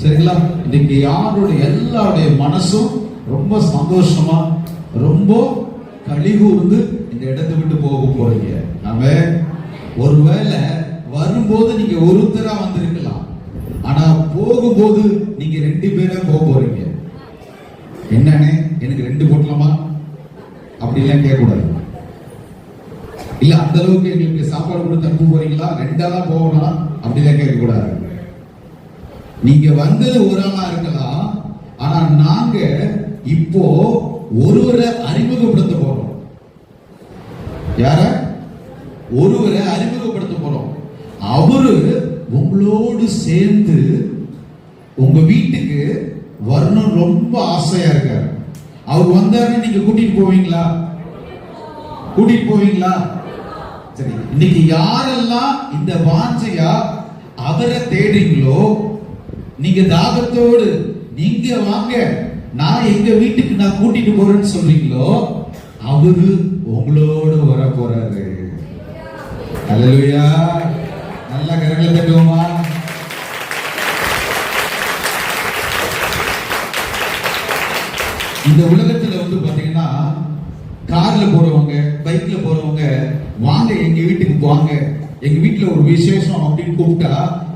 சரிங்களா? இன்னைக்கு யாருடைய எல்லாருடைய மனசும் ரொம்ப சந்தோஷமா, ரொம்ப கழிகூர்ந்து இந்த இடத்தை விட்டு போக போறீங்க. ஆமென். ஒருவேளை வரும்போது நீங்க ஒருத்தரா வந்திருக்கலாம், ஆனா போகும்போது நீங்க 2 பேரா போக போறீங்க. என்னன்னு எனக்கு 2 போட்டலாமா அப்படிலாம் கேட்க கூடாது. இல்ல அந்த அளவுக்கு எங்களுக்கு சாப்பாடு கொடுத்து அனுப்ப போறீங்களா, 2ஆ தான் போகணும் அப்படிலாம் கேட்க கூடாது. நீங்க வந்தது ஒரு ஆளா இருக்கலாம், ஆனா நாங்க இப்போ ஒருவரை அறிமுகப்படுத்த போறோம். யார? ஒருவரை அறிமுகப்படுத்த போறோம். அவரு உங்களோடு சேர்ந்து உங்க வீட்டுக்கு வரணும் ரொம்ப ஆசையா இருக்காரு. அவர் வந்தாருன்னு நீங்க கூட்டிட்டு போவீங்களா? கூட்டிட்டு போவீங்களா? சரி, இன்னைக்கு யாரெல்லாம் இந்த வாஞ்சையா அவரை தேடுறீங்களோ, நீங்க தாகத்தோடு நீங்க வாங்க, நான் எங்க வீட்டுக்கு நான் கூட்டிட்டு போறேன்னு சொல்றீங்களோ, அவரு உங்களோட வர போறாரு. அல்லேலூயா. நல்ல கரங்களை தட்டுவோமா? இந்த உலகத்துல வந்து பாத்தீங்கன்னா கார்ல போறவங்க, பைக்ல போறவங்க, வாங்க எங்க வீட்டுக்கு வாங்க, எங்க வீட்டுல ஒரு விசேஷம் அப்படின்னு கூப்பிட்டா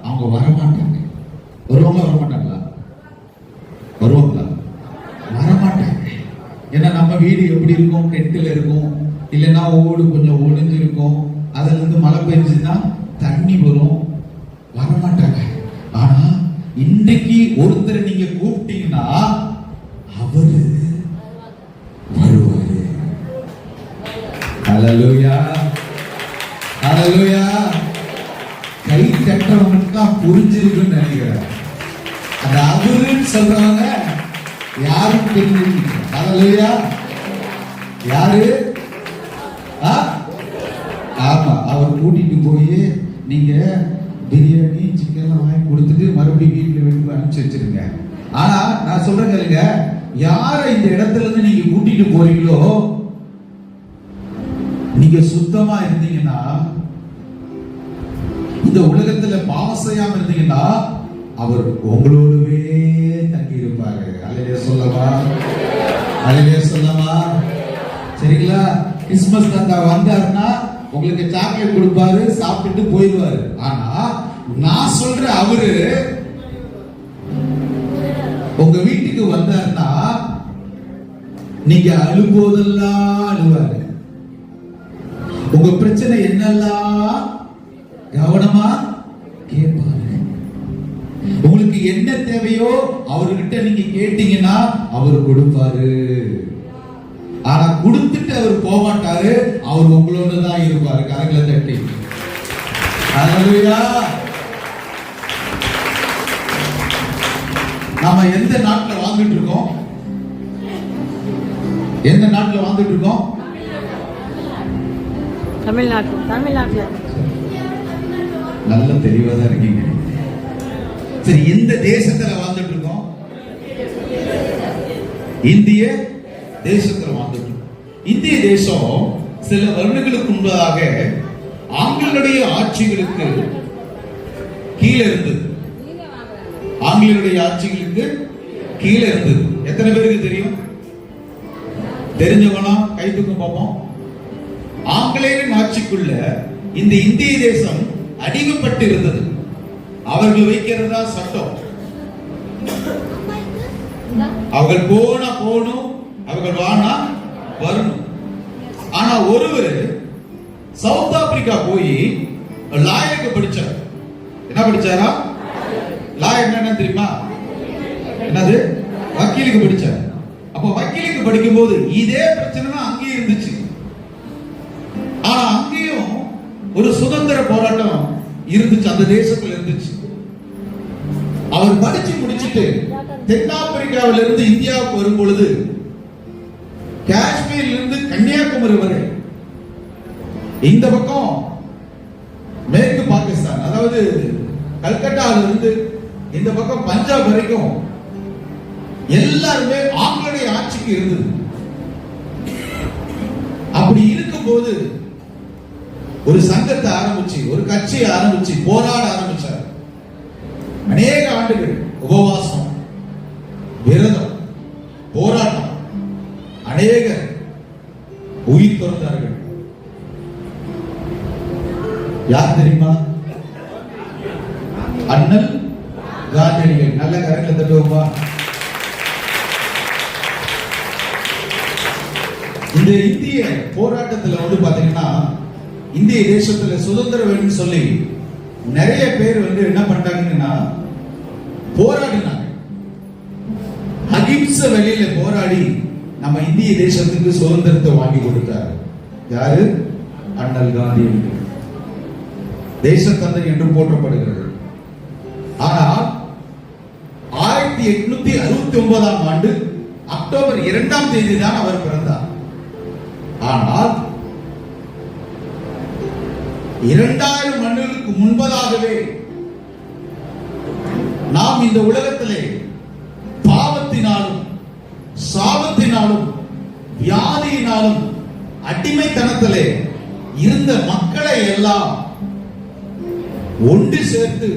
அவங்க வரமாட்டாங்க. வருவாங்க? வரமாட்டாங்களா? வருவாங்களா? வரமாட்டாங்க. ஏன்னா நம்ம வீடு எப்படி இருக்கும்? டென்ட்ல இருக்கும், இல்லைன்னா ஓடு கொஞ்சம் ஒளிஞ்சு இருக்கும், அதுல இருந்து மழை பெஞ்சுன்னா தண்ணி வரும், வரமாட்டாங்க. ஆனா இன்னைக்கு ஒருத்தரை நீங்க கூப்பிட்டீங்கன்னா அவரு வருவாரு. ஹல்லேலூயா, ஹல்லேலூயா. கை தட்டுறவங்களுக்கு தான் புரிஞ்சிருக்குன்னு நினைக்கிறேன். அந்த அவருன்னு சொல்றவங்க யாரும் தெரிஞ்சிருக்கு. ஹல்லேலூயா. யாரு? ஆமா, அவர் கூட்டிட்டு போய் நீங்க பிரியாணி சிக்கன் வாங்கி கொடுத்துட்டு மறுபடியும் வீட்டுல வெளியே அனுப்பிச்சு வச்சிருங்க. ஆனா நான் சொல்றேன் கேளுங்க, யாரை இந்த இடத்துல இருந்து நீங்க கூட்டிட்டு போறீங்களோ, நீங்க சுத்தமா இருந்தீங்கன்னா, இந்த உலகத்துல பாவம் செய்யாம இருந்தீங்கன்னா, அவர் உங்களோடவே தங்கி இருப்பாரு. அல்லேலூயா சொல்லவா? அல்லேலூயா சொல்லவா? சரிங்களா? கிறிஸ்துமஸ் தாத்தா வந்தாருன்னா உங்களுக்கு சாக்லேட் கொடுப்பாரு, சாப்பிட்டு போயிடுவாரு. ஆனா நான் சொல்ற அவரு உங்க வீட்டுக்கு வந்தாருன்னா நீங்க அழும்போதெல்லாம் அழுவாரு. உங்க பிரச்சனை என்னெல்லாம் கவனமா கேட்பாரு. உங்களுக்கு என்ன தேவையோ அவர்கிட்ட நீங்க கேட்டீங்கன்னா அவர் கொடுப்பாரு. ஆனா கொடுத்துட்டு அவர் போக மாட்டாரு, அவர் உங்களோட தான் இருப்பாரு. கரங்களை தட்டி ஹல்லேலூயா. நாம எந்த நாட்டுல வாழ்ந்துட்டு இருக்கோம்? எந்த நாட்டுல வாழ்ந்துட்டு இருக்கோம்? தமிழ்நாட்டுல. நல்ல தெளிவா தான் இருக்கீங்க. சரி, எந்த தேசத்துல வாழ்ந்துட்டு இருக்கோம்? இந்திய தேசத்துல வாழ்ந்துட்டு இருக்கோம். இந்திய தேசம் சில வருடங்களுக்கு முன்பதாக ஆங்கிலேயருடைய ஆட்சிகளுக்கு கீழே இருந்தது. ஆங்கிலேயருடைய ஆட்சிகளுக்கு கீழே இருந்தது. எத்தனை பேருக்கு தெரியும்? தெரிஞ்சவனா கை தூக்கம் பார்ப்போம். ஆங்கிலேயரின் ஆட்சிக்குள்ள இந்த இந்திய தேசம் அடிமைப்பட்டு இருந்தது. அவர்கள் வைக்கிறதா சட்டம். அவர்கள் போனா போகணும், அவர்கள் வானா வரணும். ஆனா ஒருவர் சவுத் ஆப்பிரிக்கா போய் லாயருக்கு படிச்சார். என்ன படிச்சாரா? லாயர் என்ன தெரியுமா? என்னது? வக்கீலுக்கு படிச்சார். அப்ப வக்கீலுக்கு படிக்கும் போது இதே பிரச்சனை தான் அங்கேயும் இருந்துச்சு. ஆனா அங்கேயும் ஒரு சுதந்திர போராட்டம் இருந்துச்சு, அந்த தேசத்துல இருந்துச்சு. அவர் படிச்சு முடிச்சிட்டு தென்னாப்பிரிக்காவில இருந்து இந்தியாவுக்கு வரும் பொழுது காஷ்மீர்ல இருந்து கன்னியாகுமரி வரை, இந்த பக்கம் மேற்கு பாகிஸ்தான், அதாவது கல்கட்டால இருந்து இந்த பக்கம் பஞ்சாப் வரைக்கும் எல்லாருமே ஆங்கிலேய ஆட்சிக்கு இருந்தது. அப்படி இருக்கும்போது ஒரு சங்கத்தை ஆரம்பிச்சு, ஒரு கட்சியை ஆரம்பிச்சு போராட ஆரம்பிச்சார். அநேக ஆண்டுகள் உபவாசம் காந்தியடிகள். நல்ல கரங்களை தட்டுவோமா? இந்த இந்திய போராட்டத்துல வந்து பாத்தீங்கன்னா, இந்திய தேசத்துல சுதந்திரம் வேணும்னு சொல்லி நிறைய பேர் வந்து என்ன பண்றாங்கன்னா போராடினாங்க. அகிம்சை வழியில போராடி நம்ம இந்திய தேசத்துக்கு சுதந்திரத்தை வாங்கி கொடுத்தாரு. யாரு? அண்ணல் காந்தியடிகள். தேசத்தந்தை என்று போற்றப்படுகிறது. ஆனால் 1869 ஆண்டு அக்டோபர் 2ஆம் தேதி தான் அவர் பிறந்தார். ஆனால் 2000 ஆண்டுகளுக்கு முன்பதாகவே நாம் இந்த உலகத்திலே பாவத்தினாலும் சாபத்தினாலும் வியாதியினாலும் அடிமைத்தனத்திலே இருந்த மக்களை எல்லாம் ஒன்று சேர்த்து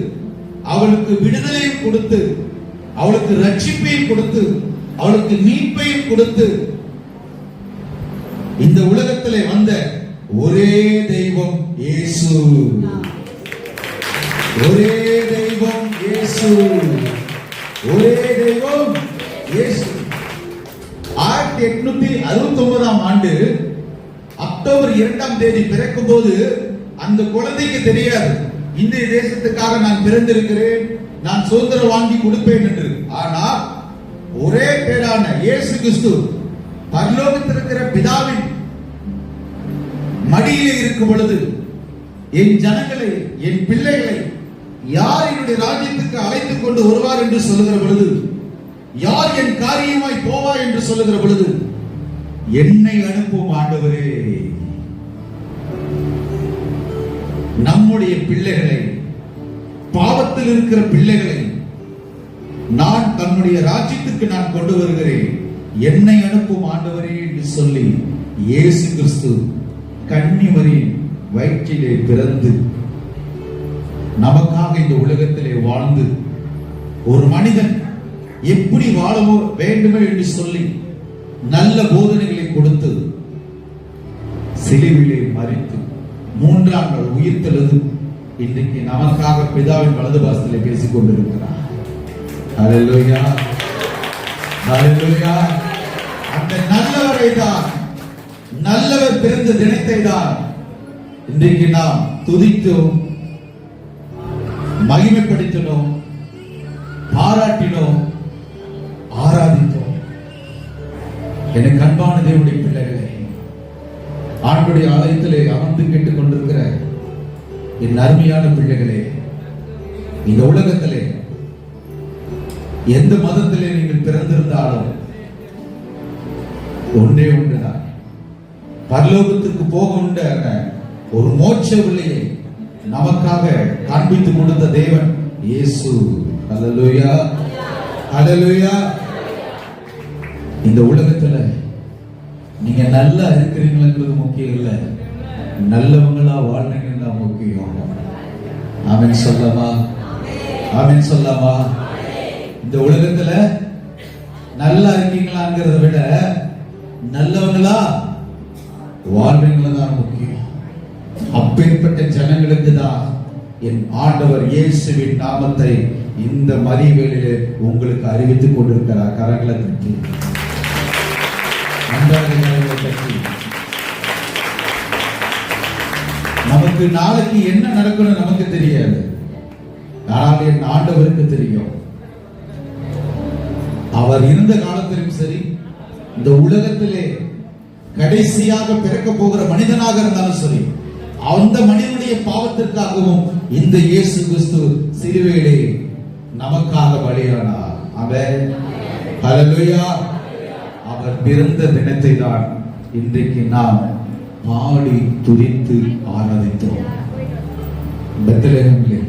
அவளுக்கு விடுதலையும் கொடுத்து, அவளுக்கு ரட்சிப்பையும் கொடுத்து, அவளுக்கு மீட்பையும் கொடுத்து, இந்த உலகத்திலே வந்த ஒரே தெய்வம் இயேசு. ஒரே தெய்வம் இயேசு. ஒரே தெய்வம் இயேசு. 1869 ஆண்டு அக்டோபர் 2ஆம் தேதி பிறக்கும் போது அந்த குழந்தைக்கு தெரியாது இந்திய தேசத்துக்காக நான் பிறந்திருக்கிறேன், நான் சுதந்திரம் வாங்கி கொடுப்பேன் என்று. ஆனால் ஒரே பேரான இயேசு கிறிஸ்து பரலோகத்தில் இருக்கிற பிதாவின் மடியிலே இருக்கும் பொழுது, என் ஜனங்களை, என் பிள்ளைகளை யார் என்னுடைய ராஜ்யத்துக்கு அழைத்துக் கொண்டு வருவார் என்று சொல்லுகிற பொழுது, யார் என் காரியமாய் போவா என்று சொல்லுகிற பொழுது, என்னை அனுப்பும் ஆண்டவரே, நம்முடைய பிள்ளைகளை, பாவத்தில் இருக்கிற பிள்ளைகளை நான் தன்னுடைய ராஜ்யத்துக்கு நான் கொண்டு வருகிறேன், என்னை அனுப்பும் ஆண்டவரே என்று சொல்லி இயேசு கிறிஸ்து கன்னிமரியின் வயிற்றிலே பிறந்து நமக்காக இந்த உலகத்திலே வாழ்ந்து, ஒரு மனிதன் எப்படி வாழ வேண்டுமே என்று சொல்லி நல்ல போதனைகளை கொடுத்து, சிலுவிலே மரித்து 3ஆம் நாள் உயிர்த்தெழுந்து இன்றைக்கு நமக்காக பிதாவின் வலது பாசத்திலே பேசிக் கொண்டிருக்கிறார். ஹல்லேலூயா, ஹல்லேலூயா. அந்த நல்லவரை தான், நல்லவர் பிறந்த தினத்தை தான் இன்றைக்கு நாம் துதித்தோம், மகிமைப்படுத்தினோம், பாராட்டினோம், ஆராதித்தோம். எனக்கு அன்பான தேவனுடைய பிள்ளைகளே, ஆண்டுடைய ஆலயத்திலே அமர்ந்து கேட்டுக் கொண்டிருக்கிற என் அருமையான பிள்ளைகளே, இந்த உலகத்திலே எந்த மதத்திலே நீங்கள் பிறந்திருந்தாலும் ஒன்றே ஒன்றுதான், பரலோகத்துக்கு போகின்ற ஒரு மோட்ச வழியை நமக்காக காண்பித்து கொடுத்த தேவன் இயேசு. ஹல்லேலூயா, ஹல்லேலூயா. இந்த உலகத்துல நீங்க நல்லா இருக்கிறீங்களா முக்கியம் இல்ல, நல்லவங்களா வாழ்றீங்களா முக்கியம். ஆமென் சொல்லமா? ஆமென் சொல்லமா? இந்த உலகத்துல நல்லா இருக்கீங்களாங்கிறத விட நல்லவங்களா வாழ்றீங்களா தான் முக்கியம். அப்பேற்பட்ட ஜனங்களுக்கு தான் என் ஆண்டவர் இயேசுவின் நாமத்தை இந்த மதிவேளையிலே உங்களுக்கு அறிவித்துக் கொண்டிருக்கிறார். கரங்களை தட்டி நமக்கு நாளைக்கு என்ன நடக்கணும் நமக்கு தெரியாது, ஆனால் என் ஆண்டவருக்கு தெரியும். அவர் இருந்த காலத்திலும் சரி, இந்த உலகத்திலே கடைசியாக பிறக்க போகிற மனிதனாக இருந்தாலும் சரி, அந்த மனிதனுடைய பாவத்திற்காகவும் இந்த இயேசு கிறிஸ்து சிலுவையிலே நமக்காக பலியானார். ஆமென், ஹல்லேலூயா. அவர் பிறந்த தினத்தை தான் இன்றைக்கு நாம் பாடி துதித்து ஆராதித்தோம். பெத்லகேமிலே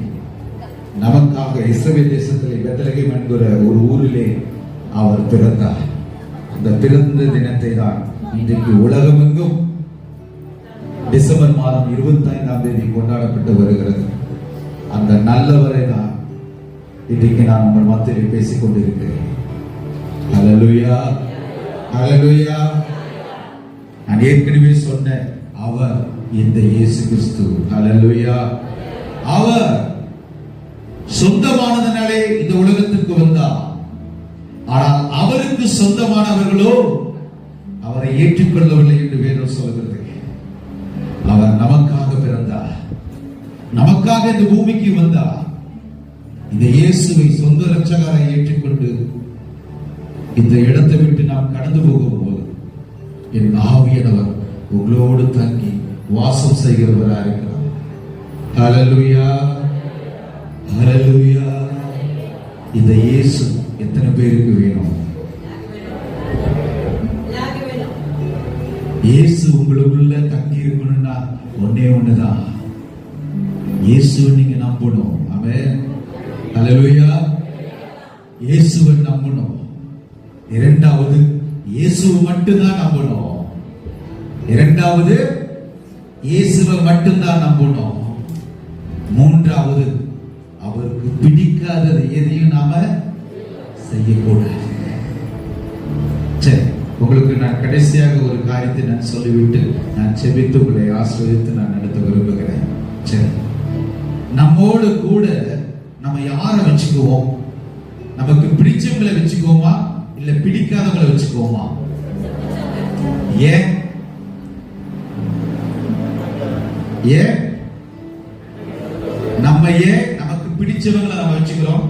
நமக்காக இஸ்ரவேல் தேசத்திலே பெத்லகேம் என்கிற ஒரு ஊரிலே அவர் பிறந்தார். அந்த பிறந்த தினத்தை தான் இன்றைக்கு உலகமெங்கும் டிசம்பர் மாதம் 25ஆம் தேதி கொண்டாடப்பட்டு வருகிறது. அந்த நல்லவரை தான் இன்றைக்கு நான் உங்கள் மத்தியில் பேசிக் கொண்டிருக்கிறேன். ஹல்லேலூயா, ஹல்லேலூயா. நான் ஏற்கனவே சொன்ன அவர் இந்த இயேசு கிறிஸ்து. ஹல்லேலூயா. அவர் சொந்தமானதனாலே இந்த உலகத்திற்கு வந்தார். ஆனால் அவருக்கு சொந்தமானவர்களோ அவரை ஏற்றுக்கொள்ளவில்லை என்று வேதம் சொல்கிறது. அவர் நமக்காக பிறந்தார், நமக்காக இந்த பூமிக்கு வந்தார். இந்த இயேசுவை சொந்த இரட்சகரை ஏற்றுக்கொண்டு இந்த இடத்தை விட்டு நாம் கடந்து போகும்போது என் ஆவியானவர் உங்களோடு தங்கி வாசம் செய்கிறவராக இருக்கிறார். ஹல்லேலூயா, ஹல்லேலூயா. இந்த இயேசு எத்தனை பேருக்கு வேணும்? இயேசு உங்களுக்குள்ள தங்கி இருக்கணும்னா ஒன்னே ஒண்ணுதான், இயேசுவை நீங்க நம்பணும். ஆமென், ஹல்லேலூயா. இயேசுவை நம்பணும். இரண்டாவது, இயேசுவை மட்டும்தான் நம்பணும். இரண்டாவது, இயேசுவை மட்டும்தான் நம்பணும். மூன்றாவது, அவருக்கு பிடிக்காதது எதையும் நாம செய்யக்கூடாது. சரி, உங்களுக்கு நான் கடைசியாக ஒரு காரியத்தை நான் சொல்லிவிட்டு நான் செபித்து உங்களை ஆசீர்வதித்து நான் நடத்த விரும்புகிறேன். சரி, நம்மோடு கூட நம்ம யாரை வச்சுக்குவோம்? நமக்கு பிடிச்சவங்களை வச்சுக்குவோமா இல்ல பிடிக்காதவங்களை வச்சுக்குவோமா? ஏன் ஏன் நம்ம ஏன் நமக்கு பிடிச்சவங்களை நம்ம வச்சுக்கிறோம்?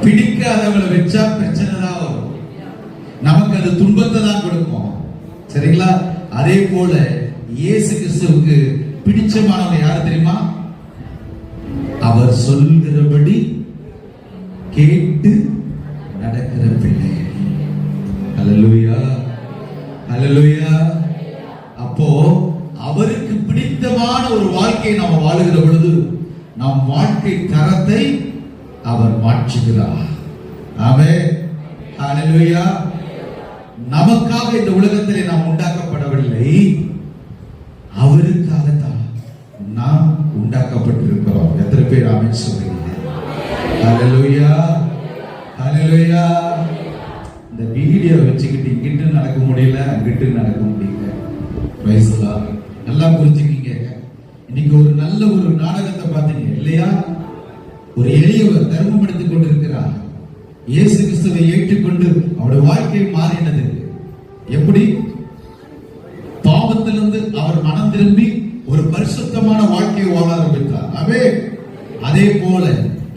பிடிக்காதவங்களை வச்சா பிரச்சனை தான் வரும், நமக்கு அது துன்பத்தை தான் கொடுக்கும். சரிங்களா? அதே போல இயேசு கிறிஸ்துவுக்கு பிடிச்சமானவங்க யாரு தெரியுமா? அவர் சொல்கிறபடி கேட்டு நடக்கிற பிள்ளை. ஹல்லேலூயா, ஹல்லேலூயா. அப்போ அவருக்கு பிடித்தமான ஒரு வாழ்க்கையை நாம் வாழுகிற பொழுது நம் வாழ்க்கை தரத்தை அவர் மாற்றுகிறார். ஆமென், ஹல்லேலூயா. நமக்காக இந்த உலகத்திலே நாம் உண்டாக்கப்படவில்லை, அவருக்காகத்தான் நாம் உண்டாக்கப்பட்டிருக்கிறோம். எத்தனை பேர் ஆமென் சொல்றீங்க? ஹல்லேலூயா, ஹல்லேலூயா. இந்த வீடியோ வச்சுக்கிட்டு இங்கிட்டு நடக்க முடியல, அங்கிட்டு நடக்க முடியல. Praise the Lord. நல்லா புரிஞ்சுக்கீங்க. இன்னைக்கு ஒரு நல்ல ஒரு நாடகத்தை பார்த்தீங்க இல்லையா? ஒரு எளியவர் தர்மம் எடுத்துக் கொண்டிருக்கிறார். இயேசு கிறிஸ்துவை ஏற்றுக்கொண்டு அவருடைய வாழ்க்கை மாறினது. எப்படி? பாவத்திலிருந்து அவர் மனம் திரும்பி ஒரு பரிசுத்தமான வாழ்க்கையை வாழ ஆரம்பித்தார். அதே போல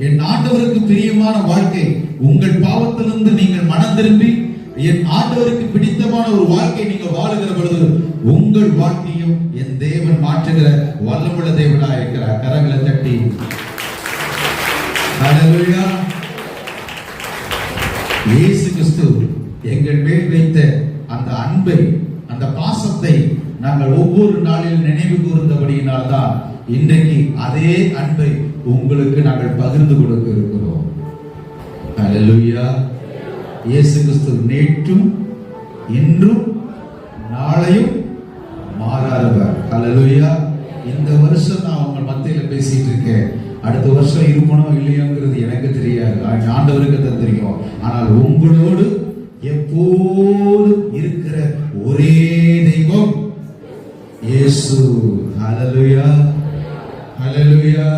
என் ஆண்டவருக்கு பிரியமான வாழ்க்கை, உங்கள் பாவத்திலிருந்து நீங்கள் மனம் திரும்பி என் ஆண்டவருக்கு பிடித்தமான ஒரு வாழ்க்கை நீங்க வாழுகிற பொழுது உங்கள் வாழ்க்கையும் என் தேவன் மாற்றுகிற வல்லமுள்ள தேவனாக இருக்கிறார். கரங்களை தட்டி ஹல்லேலூயா. இயேசு கிறிஸ்து எங்கள் மேல் வைத்த அந்த அன்பை, அந்த பாசத்தை நாங்கள் ஒவ்வொரு நாளில் நினைவு கூர்ந்தபடியினால்தான் இன்றைக்கு அதே அன்பை உங்களுக்கு நாங்கள் பகிர்ந்து கொடுக்க இருக்கிறோம். ஹல்லேலூயா. இயேசு கிறிஸ்து நேற்றும் இன்றும் நாளையும் மாறாதவர். ஹல்லேலூயா. இந்த வருஷம் நான் உங்க மத்தியில பேசிட்டு இருக்கேன். அடுத்த வருஷம் இருப்பனோ இல்லையோங்கிறது எனக்கு தெரியாது, ஆண்டவருக்கு தான் தெரியும். ஆனால் உங்களோடு எப்போதும் இருக்கிற ஒரே தெய்வம் இயேசு. ஹல்லேலூயா, ஹல்லேலூயா.